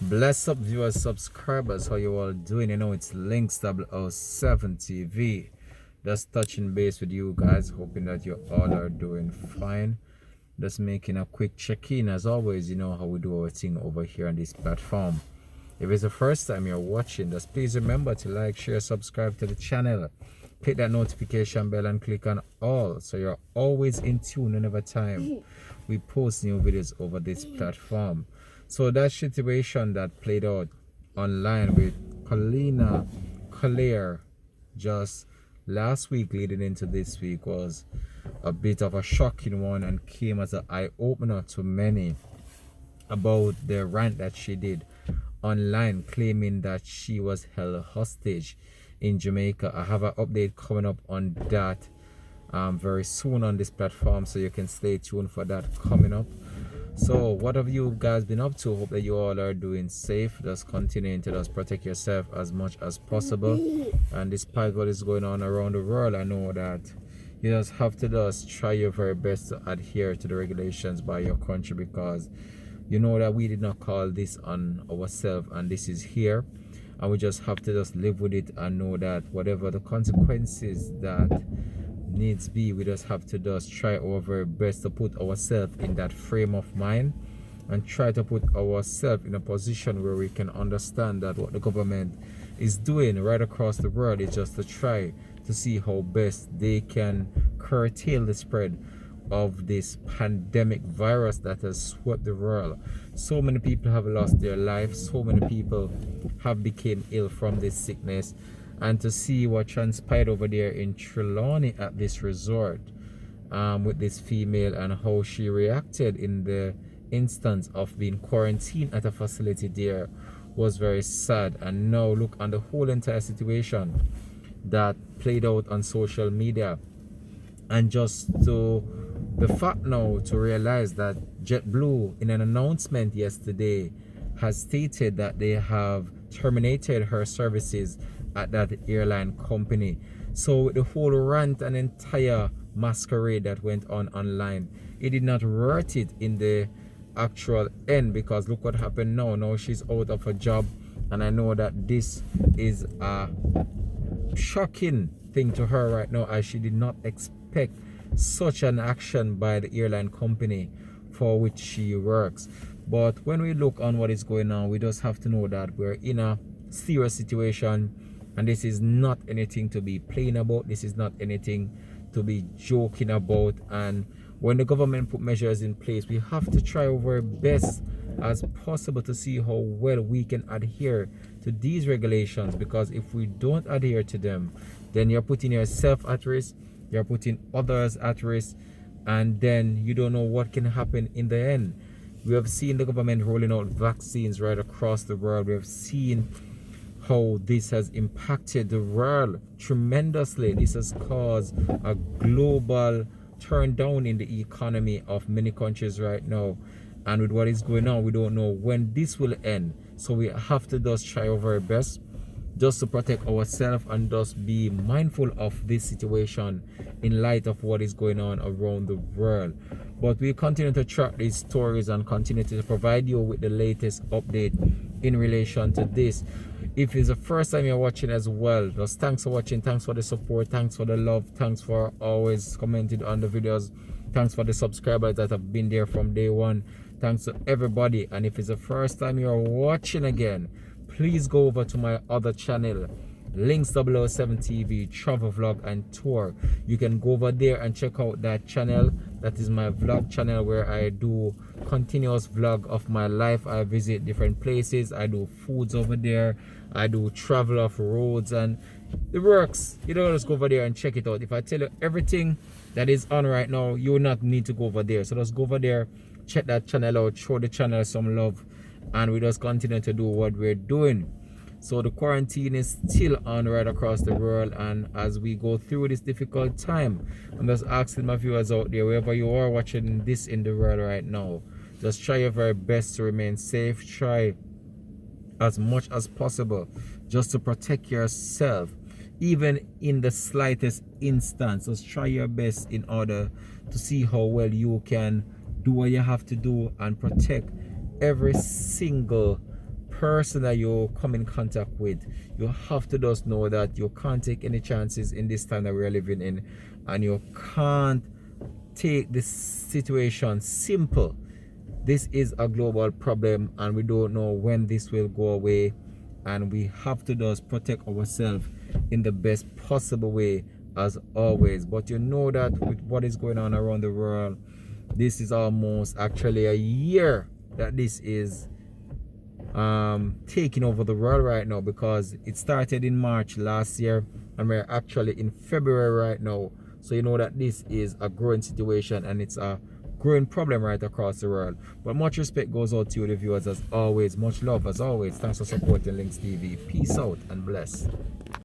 Bless up viewers, subscribers, how you all doing? You know it's Links 007 TV. Just touching base with you guys, hoping that you all are doing fine. Just making a quick check-in as always. You know how we do our thing over here on this platform. If it's the first time you're watching, just please remember to like, share, subscribe to the channel. Click that notification bell and click on all so you're always in tune whenever time we post new videos over this platform. So that situation that played out online with Kalina, Collier just last week leading into this week was a bit of a shocking one and came as an eye-opener to many about the rant that she did online, claiming that she was held hostage in Jamaica. I have an update coming up on that very soon on this platform, so you can stay tuned for that coming up. So what have you guys been up to? Hope that you all are doing safe. Just continuing to just protect yourself as much as possible. And despite what is going on around the world, I know that you just have to just try your very best to adhere to the regulations by your country, because you know that we did not call this on ourselves, and this is here, and we just have to just live with it and know that whatever the consequences that needs be, we just have to just try our very best to put ourselves in that frame of mind and try to put ourselves in a position where we can understand that what the government is doing right across the world is just to try to see how best they can curtail the spread of this pandemic virus that has swept the world. So many people have lost their lives, so many people have become ill from this sickness, and to see what transpired over there in Trelawney at this resort with this female and how she reacted in the instance of being quarantined at a facility there was very sad. And now look on the whole entire situation that played out on social media, and just to the fact now to realize that JetBlue in an announcement yesterday has stated that they have terminated her services at that airline company. So with the whole rant and entire masquerade that went on online, it did not hurt it in the actual end, because look what happened now. Now she's out of a job, and I know that this is a shocking thing to her right now, as she did not expect such an action by the airline company for which she works. But when we look on what is going on, we just have to know that we're in a serious situation, and this is not anything to be playing about. This is not anything to be joking about. And when the government put measures in place, we have to try our very best as possible to see how well we can adhere to these regulations, because if we don't adhere to them, then you're putting yourself at risk, you're putting others at risk, and then you don't know what can happen in the end. We have seen the government rolling out vaccines right across the world. We have seen how this has impacted the world tremendously. This has caused a global turn down in the economy of many countries right now. And with what is going on, we don't know when this will end. So we have to just try our very best just to protect ourselves and just be mindful of this situation in light of what is going on around the world. But we continue to track these stories and continue to provide you with the latest update in relation to this. If it's the first time you're watching as well, just thanks for watching, thanks for the support, thanks for the love, thanks for always commenting on the videos, thanks for the subscribers that have been there from day one, thanks to everybody. And if it's the first time you're watching again, please go over to my other channel, Links 007 TV, travel vlog and tour. You can go over there and check out that channel. That is my vlog channel where I do continuous vlog of my life. I visit different places, I do foods over there, I do travel off roads, and it works. You don't just go over there and check it out. If I tell you everything that is on right now, you will not need to go over there. So just go over there, check that channel out, show the channel some love, and we just continue to do what we're doing. So the quarantine is still on right across the world, and as we go through this difficult time, I'm just asking my viewers out there, wherever you are watching this in the world right now, just try your very best to remain safe. Try as much as possible just to protect yourself, even in the slightest instance. Just try your best in order to see how well you can do what you have to do and protect every single person that you come in contact with, you have to just know that you can't take any chances in this time that we're living in, and you can't take this situation simple. This is a global problem, and we don't know when this will go away, and we have to just protect ourselves in the best possible way as always. But you know that with what is going on around the world, this is almost actually a year that this is taking over the world right now, because it started in March last year and we're actually in February right now. So you know that this is a growing situation, and it's a growing problem right across the world. But much respect goes out to you, the viewers, as always. Much love as always. Thanks for supporting Links TV. Peace out and bless.